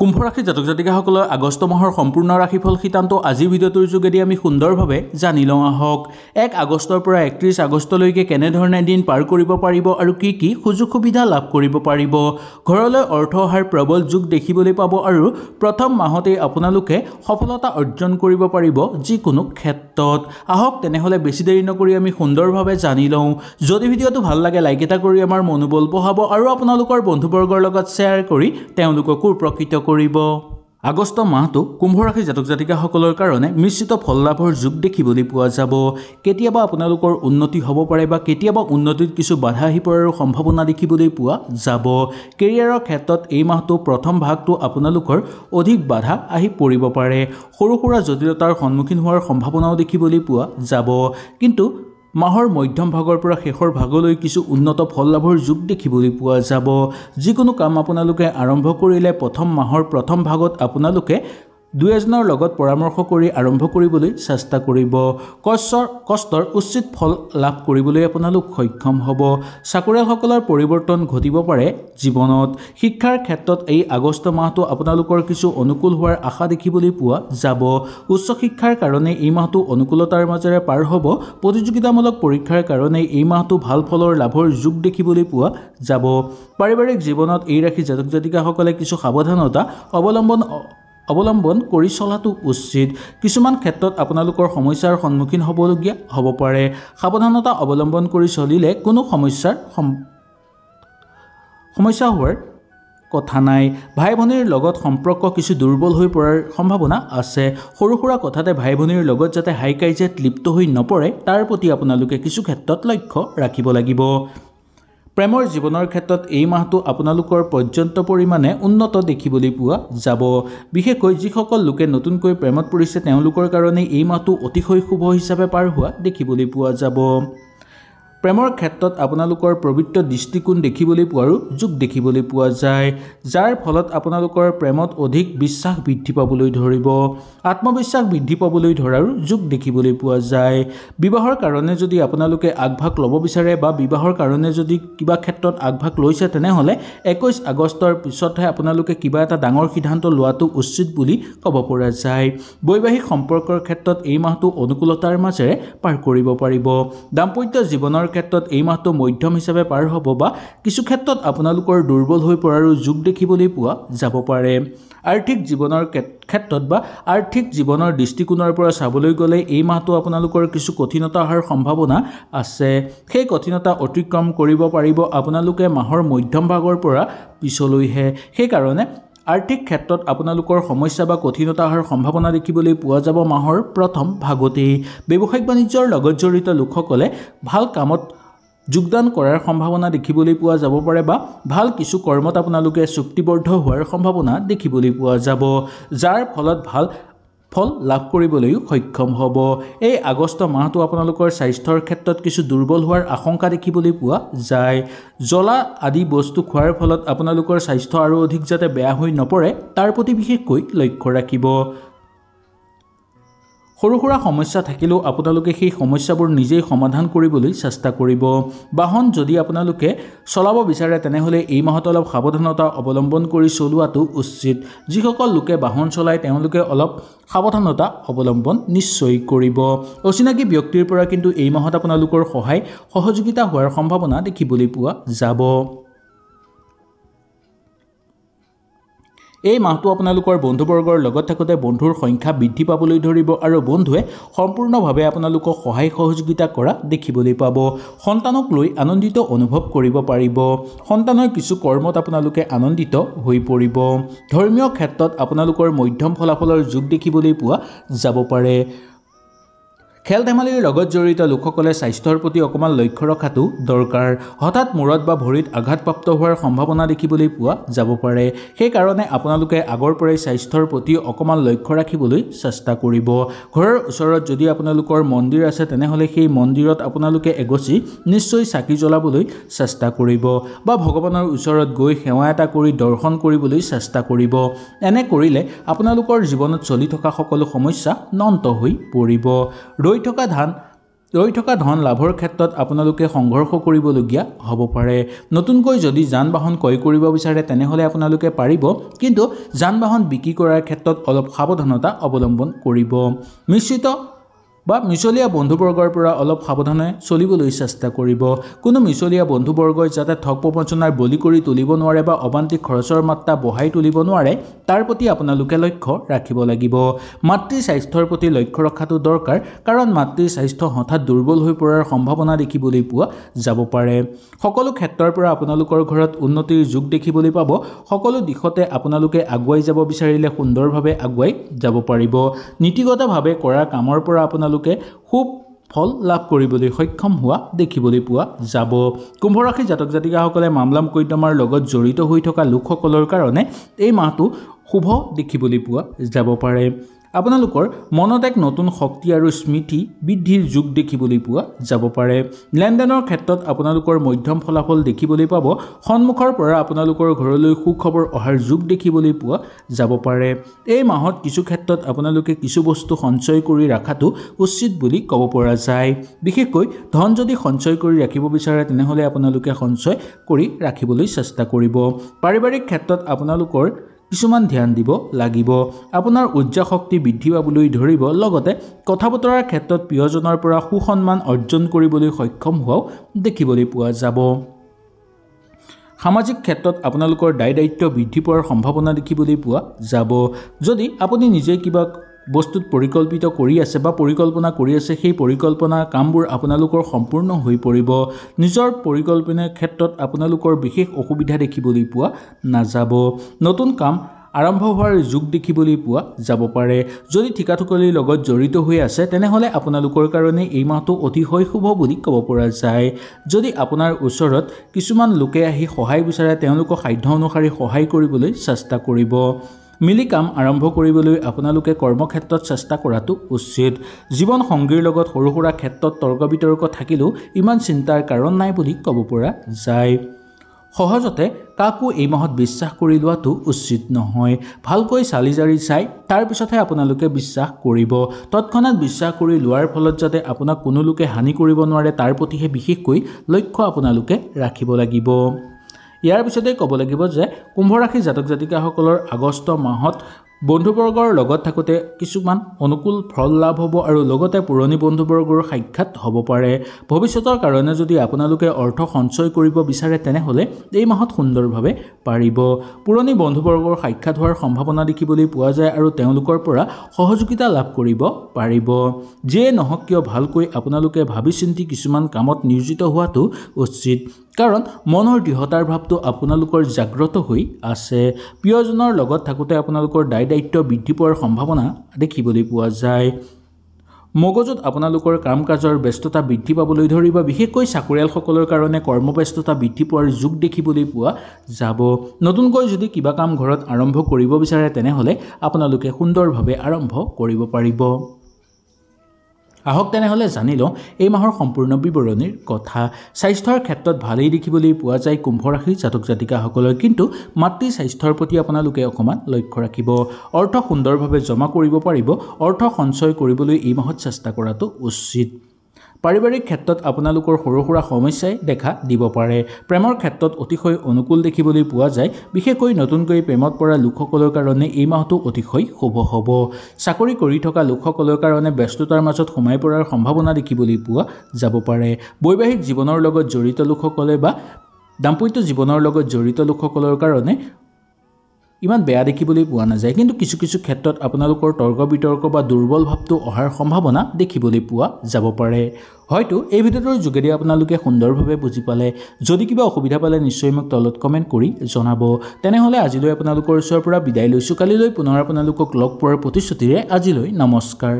কুম্ভ ৰাশি জাতক জাতিকাসকলৰ আগষ্ট মাহৰ সম্পূৰ্ণ ৰাশিফল সিদ্ধান্ত আজিৰ ভিডিঅ'টোৰ যোগেদি আমি সুন্দৰভাৱে জানি লওঁ আহক। 1 আগষ্টৰ পৰা 31 আগষ্টলৈকে কেনেধৰণে দিন পাৰ কৰিব পাৰিব আৰু কি সুযোগ সুবিধা লাভ কৰিব পাৰিব। ঘৰলৈ অৰ্থ অহাৰ প্ৰবল যোগ দেখিবলৈ পাব আৰু প্ৰথম মাহতেই আপোনালোকে সফলতা অৰ্জন কৰিব পাৰিব যিকোনো ক্ষেত্ৰত। আহক তেনেহ'লে বেছি দেৰি নকৰি আমি সুন্দৰভাৱে জানি লওঁ। যদি ভিডিঅ'টো ভাল লাগে লাইক এটা কৰি আমাৰ মনোবল বঢ়াব আৰু আপোনালোকৰ বন্ধুবৰ্গৰ লগত শ্বেয়াৰ কৰি তেওঁলোককো উপকৃত কৰিব। আগষ্ট মাহটো কুম্ভ ৰাশি জাতক জাতিকাসকলৰ কাৰণে মিশ্ৰিত ফল লাভৰ যোগ দেখিবলৈ পোৱা যাব। কেতিয়াবা আপোনালোকৰ উন্নতি হ'ব পাৰে বা কেতিয়াবা উন্নতিত কিছু বাধা আহি পৰাৰ সম্ভাৱনা দেখিবলৈ পোৱা যাব। কেৰিয়াৰৰ ক্ষেত্ৰত এই মাহটো প্ৰথম ভাগটো আপোনালোকৰ অধিক বাধা আহি পৰিব পাৰে। সৰু সুৰা জটিলতাৰ সন্মুখীন হোৱাৰ সম্ভাৱনাও দেখিবলৈ পোৱা যাব। কিন্তু মাহৰ মধ্যম ভাগৰ পৰা শেষৰ ভাগলৈ কিছু উন্নত ফল লাভৰ যোগ দেখিবলৈ পোৱা যাব। যিকোনো কাম আপোনালোকে আৰম্ভ কৰিলে মাহৰ প্ৰথম ভাগত আপোনালোকে দুই এজনৰ লগত পৰামৰ্শ কৰি আৰম্ভ কৰিবলৈ চেষ্টা কৰিব। কষ্টৰ উচিত ফল লাভ কৰিবলৈ আপোনালোক সক্ষম হ'ব। চাকৰিয়ালসকলৰ পৰিৱৰ্তন ঘটিব পাৰে জীৱনত। শিক্ষাৰ ক্ষেত্ৰত এই আগষ্ট মাহটো আপোনালোকৰ কিছু অনুকূল হোৱাৰ আশা দেখিবলৈ পোৱা যাব। উচ্চ শিক্ষাৰ কাৰণে এই মাহটো অনুকূলতাৰ মাজেৰে পাৰ হ'ব। প্ৰতিযোগিতামূলক পৰীক্ষাৰ কাৰণে এই মাহটো ভাল ফলৰ লাভৰ যোগ দেখিবলৈ পোৱা যাব। পাৰিবাৰিক জীৱনত এই ৰাশি জাতক জাতিকাসকলে কিছু সাৱধানতা অৱলম্বন কৰি চলাটো উচিত। কিছুমান ক্ষেত্ৰত আপোনালোকৰ সমস্যাৰ সন্মুখীন হ'বলগীয়া হ'ব পাৰে। সাৱধানতা অৱলম্বন কৰি চলিলে কোনো সমস্যা হোৱাৰ কথা নাই। ভাই ভনীৰ লগত সম্পৰ্ক কিছু দুৰ্বল হৈ পৰাৰ সম্ভাৱনা আছে। সৰু সুৰা কথাতে ভাই ভনীৰ লগত যাতে হাই কাজিয়াত লিপ্ত হৈ নপৰে তাৰ প্ৰতি আপোনালোকে কিছু ক্ষেত্ৰত লক্ষ্য ৰাখিব লাগিব। প্ৰেমৰ জীৱনৰ ক্ষেত্ৰত এই মাহটো আপোনালোকৰ পৰ্যাপ্ত পৰিমাণে উন্নত দেখিবলৈ পোৱা যাব। বিশেষকৈ যিসকল লোকে নতুনকৈ প্ৰেমত পৰিছে তেওঁলোকৰ কাৰণে এই মাহটো অতিশয় শুভ হিচাপে পাৰ হোৱা দেখিবলৈ পোৱা যাব। প্ৰেমৰ ক্ষেত্ৰত আপোনালোকৰ পবিত্ৰ দৃষ্টিকোণ দেখিবলৈ পোৱাৰো যোগ দেখিবলৈ পোৱা যায়, যাৰ ফলত আপোনালোকৰ প্ৰেমত অধিক বিশ্বাস বৃদ্ধি পাবলৈ ধৰিব। আত্মবিশ্বাস বৃদ্ধি পাবলৈ ধৰাৰো যোগ দেখিবলৈ পোৱা যায়। বিবাহৰ কাৰণে যদি আপোনালোকে আগভাগ ল'ব বিচাৰে বা বিবাহৰ কাৰণে যদি কিবা ক্ষেত্ৰত আগভাগ লৈছে তেনেহ'লে 21 আগষ্টৰ পিছতহে আপোনালোকে কিবা এটা ডাঙৰ সিদ্ধান্ত লোৱাটো উচিত বুলি ক'ব পৰা যায়। বৈবাহিক সম্পৰ্কৰ ক্ষেত্ৰত এই মাহটো অনুকূলতাৰ মাজেৰে পাৰ কৰিব পাৰিব। দাম্পত্য জীৱনৰ ক্ষেত্ৰত এই মাহটো মধ্যম হিচাপে পাৰ হ'ব বা কিছু ক্ষেত্ৰত আপোনালোকৰ দুৰ্বল হৈ পৰাৰো যোগ দেখিবলৈ পোৱা যাব পাৰে। আৰ্থিক জীৱনৰ ক্ষেত্ৰত বা আৰ্থিক জীৱনৰ দৃষ্টিকোণৰ পৰা চাবলৈ গ'লে এই মাহটো আপোনালোকৰ কিছু কঠিনতা অহাৰ সম্ভাৱনা আছে। সেই কঠিনতা অতিক্ৰম কৰিব পাৰিব আপোনালোকে মাহৰ মধ্যম ভাগৰ পৰা পিছলৈহে। সেইকাৰণে আৰ্থিক ক্ষেত্ৰত আপোনালোকৰ সমস্যা বা কঠিনতা অহাৰ সম্ভাৱনা দেখিবলৈ পোৱা যাব মাহৰ প্ৰথম ভাগতেই। ব্যৱসায়িক বাণিজ্যৰ লগত জড়িত লোকসকলে ভাল কামত যোগদান কৰাৰ সম্ভাৱনা দেখিবলৈ পোৱা যাব পাৰে বা ভাল কিছু কৰ্মত আপোনালোকে চুক্তিবদ্ধ হোৱাৰ সম্ভাৱনা দেখিবলৈ পোৱা যাব, যাৰ ফলত ভাল ফল লাভ কৰিবলৈও সক্ষম হ'ব। এই আগষ্ট মাহটো আপোনালোকৰ স্বাস্থ্যৰ ক্ষেত্ৰত কিছু দুৰ্বল হোৱাৰ আশংকা দেখিবলৈ পোৱা যায়। জ্বলা আদি বস্তু খোৱাৰ ফলত আপোনালোকৰ স্বাস্থ্য আৰু অধিক যাতে বেয়া হৈ নপৰে তাৰ প্ৰতি বিশেষকৈ লক্ষ্য ৰাখিব। সৰু সুৰা সমস্যা থাকিলেও আপোনালোকে সেই সমস্যাবোৰ নিজেই সমাধান কৰিবলৈ চেষ্টা কৰিব। বাহন যদি আপোনালোকে চলাব বিচাৰে তেনেহ'লে এই মাহত অলপ সাৱধানতা অৱলম্বন কৰি চলোৱাটো উচিত। যিসকল লোকে বাহন চলায় তেওঁলোকে অলপ সাৱধানতা অৱলম্বন নিশ্চয় কৰিব। অচিনাকি ব্যক্তিৰ পৰা কিন্তু এই মাহত আপোনালোকৰ সহায় সহযোগিতা হোৱাৰ সম্ভাৱনা দেখিবলৈ পোৱা যাব। এই মাহটো আপোনালোকৰ বন্ধুবৰ্গৰ লগত থাকোঁতে বন্ধুৰ সংখ্যা বৃদ্ধি পাবলৈ ধৰিব আৰু বন্ধুৱে সম্পূৰ্ণভাৱে আপোনালোকক সহায় সহযোগিতা কৰা দেখিবলৈ পাব। সন্তানক লৈ আনন্দিত অনুভৱ কৰিব পাৰিব। সন্তানৰ কিছু কৰ্মত আপোনালোকে আনন্দিত হৈ পৰিব। ধৰ্মীয় ক্ষেত্ৰত আপোনালোকৰ মধ্যম ফলাফলৰ যোগ দেখিবলৈ পোৱা যাব পাৰে। খেল ধেমালিৰ লগত জড়িত লোকসকলে স্বাস্থ্যৰ প্ৰতি অকণমান লক্ষ্য ৰখাটো দৰকাৰ। হঠাৎ মূৰত বা ভৰিত আঘাতপ্ৰাপ্ত হোৱাৰ সম্ভাৱনা দেখিবলৈ পোৱা যাব পাৰে। সেইকাৰণে আপোনালোকে আগৰ পৰাই স্বাস্থ্যৰ প্ৰতি অকণমান লক্ষ্য ৰাখিবলৈ চেষ্টা কৰিব। ঘৰৰ ওচৰত যদি আপোনালোকৰ মন্দিৰ আছে তেনেহ'লে সেই মন্দিৰত আপোনালোকে এগছি নিশ্চয় চাকি জ্বলাবলৈ চেষ্টা কৰিব বা ভগৱানৰ ওচৰত গৈ সেৱা এটা কৰি দৰ্শন কৰিবলৈ চেষ্টা কৰিব। এনে কৰিলে আপোনালোকৰ জীৱনত চলি থকা সকলো সমস্যা নন্ত হৈ পৰিব। ৰৈ থকা ধান ৰৈ থকা ধন লাভৰ ক্ষেত্ৰত আপোনালোকে সংঘৰ্ষ কৰিবলগীয়া হ'ব পাৰে। নতুনকৈ যদি যান বাহন ক্ৰয় কৰিব বিচাৰে তেনেহ'লে আপোনালোকে পাৰিব, কিন্তু যান বাহন বিক্ৰী কৰাৰ ক্ষেত্ৰত অলপ সাৱধানতা অৱলম্বন কৰিব। মিশ্ৰিত বা মিছলীয়া বন্ধুবৰ্গৰ পৰা অলপ সাৱধানে চলিবলৈ চেষ্টা কৰিব। কোনো মিছলীয়া বন্ধুবৰ্গই যাতে ঠগ প্ৰবঞ্চনাৰ বলি কৰি তুলিব নোৱাৰে বা অবান্তিক খৰচৰ মাত্ৰা বঢ়াই তুলিব নোৱাৰে তাৰ প্ৰতি আপোনালোকে লক্ষ্য ৰাখিব লাগিব। মাতৃৰ স্বাস্থ্যৰ প্ৰতি লক্ষ্য ৰখাটো দৰকাৰ, কাৰণ মাতৃৰ স্বাস্থ্য হঠাৎ দুৰ্বল হৈ পৰাৰ সম্ভাৱনা দেখিবলৈ পোৱা যাব পাৰে। সকলো ক্ষেত্ৰৰ পৰা আপোনালোকৰ ঘৰত উন্নতিৰ যোগ দেখিবলৈ পাব। সকলো দিশতে আপোনালোকে আগুৱাই যাব বিচাৰিলে সুন্দৰভাৱে আগুৱাই যাব পাৰিব। নীতিগতভাৱে কৰা কামৰ পৰা আপোনালোকে খুব ফল লাভ কৰিবলৈ সক্ষম হোৱা দেখিবলৈ পোৱা যাব। কুম্ভ ৰাশি জাতক জাতিকাসকলে মামলা মোকদ্দমাৰ লগত জড়িত হৈ থকা লোকসকলৰ কাৰণে এই মাহটো শুভ দেখিবলৈ পোৱা যাব পাৰে। আপোনালোকৰ মনত এক নতুন শক্তি আৰু স্মৃতি বৃদ্ধিৰ যোগ দেখিবলৈ পোৱা যাব পাৰে। লেনদেনৰ ক্ষেত্ৰত আপোনালোকৰ মধ্যম ফলাফল দেখিবলৈ পাব। সন্মুখৰ পৰা আপোনালোকৰ ঘৰলৈ সুখবৰ অহাৰ যোগ দেখিবলৈ পোৱা যাব পাৰে। এই মাহত কিছু ক্ষেত্ৰত আপোনালোকে কিছু বস্তু সঞ্চয় কৰি ৰখাটো উচিত বুলি ক'ব পৰা যায়। বিশেষকৈ ধন যদি সঞ্চয় কৰি ৰাখিব বিচাৰে তেনেহ'লে আপোনালোকে সঞ্চয় কৰি ৰাখিবলৈ চেষ্টা কৰিব। পাৰিবাৰিক ক্ষেত্ৰত আপোনালোকৰ কিছুমান ধ্যান দিব লাগিব। আপোনাৰ উৰ্জা শক্তি বৃদ্ধি পাবলৈ ধৰিব, লগতে কথা বতৰাৰ ক্ষেত্ৰত প্ৰিয়জনৰ পৰা সুসন্মান অৰ্জন কৰিবলৈ সক্ষম হোৱাও দেখিবলৈ পোৱা যাব। সামাজিক ক্ষেত্ৰত আপোনালোকৰ দায় দায়িত্ব বৃদ্ধি পোৱাৰ সম্ভাৱনা দেখিবলৈ পোৱা যাব। যদি আপুনি নিজে কিবা বস্তুত পৰিকল্পিত কৰি আছে বা পৰিকল্পনা কৰি আছে, সেই পৰিকল্পনা কামবোৰ আপোনালোকৰ সম্পূৰ্ণ হৈ পৰিব। নিজৰ পৰিকল্পনাৰ ক্ষেত্ৰত আপোনালোকৰ বিশেষ অসুবিধা দেখিবলৈ পোৱা নাযাব। নতুন কাম আৰম্ভ হোৱাৰ যোগ দেখিবলৈ পোৱা যাব পাৰে। যদি ঠিকাঠুকলিৰ লগত জড়িত হৈ আছে তেনেহ'লে আপোনালোকৰ কাৰণে এই মাহটো অতিশয় শুভ বুলি ক'ব পৰা যায়। যদি আপোনাৰ ওচৰত কিছুমান লোকে আহি সহায় বিচাৰে তেওঁলোকক সাধ্য অনুসৰি সহায় কৰিবলৈ চেষ্টা কৰিব। মিলি কাম আৰম্ভ কৰিবলৈ আপোনালোকে কৰ্মক্ষেত্ৰত চেষ্টা কৰাটো উচিত। জীৱন সংগীৰ লগত সৰু সুৰা ক্ষেত্ৰত তৰ্ক বিতৰ্ক থাকিলেও ইমান চিন্তাৰ কাৰণ নাই বুলি ক'ব পৰা যায়। সহজতে কাকো এই মাহত বিশ্বাস কৰি লোৱাটো উচিত নহয়। ভালকৈ চালি জাৰি চাই তাৰপিছতহে আপোনালোকে বিশ্বাস কৰিব। তৎক্ষণাত বিশ্বাস কৰি লোৱাৰ ফলত যাতে আপোনাক কোনো লোকে হানি কৰিব নোৱাৰে তাৰ প্ৰতিহে বিশেষকৈ লক্ষ্য আপোনালোকে ৰাখিব লাগিব। ইয়াৰ পিছতে ক'ব লাগিব যে কুম্ভ ৰাশি জাতক জাতিকাসকলৰ আগষ্ট মাহত বন্ধুবৰ্গৰ লগত থাকোঁতে কিছুমান অনুকূল ফল লাভ হ'ব আৰু লগতে পুৰণি বন্ধুবৰ্গৰ সাক্ষাৎ হ'ব পাৰে। ভৱিষ্যতৰ কাৰণে যদি আপোনালোকে অৰ্থ সঞ্চয় কৰিব বিচাৰে তেনেহ'লে এই মাহত সুন্দৰভাৱে পাৰিব। পুৰণি বন্ধুবৰ্গৰ সাক্ষাৎ হোৱাৰ সম্ভাৱনা দেখিবলৈ পোৱা যায় আৰু তেওঁলোকৰ পৰা সহযোগিতা লাভ কৰিব পাৰিব। যিয়ে নহওক কিয় ভালকৈ আপোনালোকে ভাবি চিন্তি কিছুমান কামত নিয়োজিত হোৱাটো উচিত, কাৰণ মনৰ দৃঢ়তাৰ ভাৱটো আপোনালোকৰ জাগ্ৰত হৈ আছে। প্ৰিয়জনৰ লগত থাকোঁতে আপোনালোকৰ দায় দায়িত্ব বৃদ্ধি পোৱাৰ সম্ভাৱনা দেখিবলৈ পোৱা যায়। মগজুত আপোনালোকৰ কাম কাজৰ ব্যস্ততা বৃদ্ধি পাবলৈ ধৰিব। বিশেষকৈ চাকৰিয়ালসকলৰ কাৰণে কৰ্মব্যস্ততা বৃদ্ধি পোৱাৰ যোগ দেখিবলৈ পোৱা যাব। নতুনকৈ যদি কিবা কাম ঘৰত আৰম্ভ কৰিব বিচাৰে তেনেহ'লে আপোনালোকে সুন্দৰভাৱে আৰম্ভ কৰিব পাৰিব। আহক তেনেহ'লে জানি লওঁ এই মাহৰ সম্পূৰ্ণ বিৱৰণীৰ কথা। স্বাস্থ্যৰ ক্ষেত্ৰত ভালেই দেখিবলৈ পোৱা যায় কুম্ভ ৰাশিৰ জাতক জাতিকাসকলৰ, কিন্তু মাতৃ স্বাস্থ্যৰ প্ৰতি আপোনালোকে অকণমান লক্ষ্য ৰাখিব। অৰ্থ সুন্দৰভাৱে জমা কৰিব পাৰিব। অৰ্থ সঞ্চয় কৰিবলৈ এই মাহত চেষ্টা কৰাটো উচিত। পাৰিবাৰিক ক্ষেত্ৰত আপোনালোকৰ সৰু সুৰা সমস্যাই দেখা দিব পাৰে। প্ৰেমৰ ক্ষেত্ৰত অতিশয় অনুকূল দেখিবলৈ পোৱা যায়। বিশেষকৈ নতুনকৈ প্ৰেমত পৰা লোকসকলৰ কাৰণে এই মাহটো অতিশয় শুভ হ'ব। চাকৰি কৰি থকা লোকসকলৰ কাৰণে ব্যস্ততাৰ মাজত সোমাই পৰাৰ সম্ভাৱনা দেখিবলৈ পোৱা যাব পাৰে। বৈবাহিক জীৱনৰ লগত জড়িত লোকসকলে বা দাম্পত্য জীৱনৰ লগত জড়িত লোকসকলৰ কাৰণে ইমান বেয়া দেখিবলৈ পোৱা নাযায়, কিন্তু কিছু কিছু ক্ষেত্ৰত আপোনালোকৰ তৰ্ক বিতৰ্ক বা দুৰ্বল ভাৱটো অহাৰ সম্ভাৱনা দেখিবলৈ পোৱা যাব পাৰে। হয়তো এই ভিডিঅ'টোৰ যোগেদি আপোনালোকে সুন্দৰভাৱে বুজি পালে। যদি কিবা অসুবিধা পালে নিশ্চয় মোক তলত কমেণ্ট কৰি জনাব। তেনেহ'লে আজিলৈ আপোনালোকৰ ওচৰৰ পৰা বিদায় লৈছোঁ। কালিলৈ পুনৰ আপোনালোকক লগ পোৱাৰ প্ৰতিশ্ৰুতিৰে আজিলৈ নমস্কাৰ।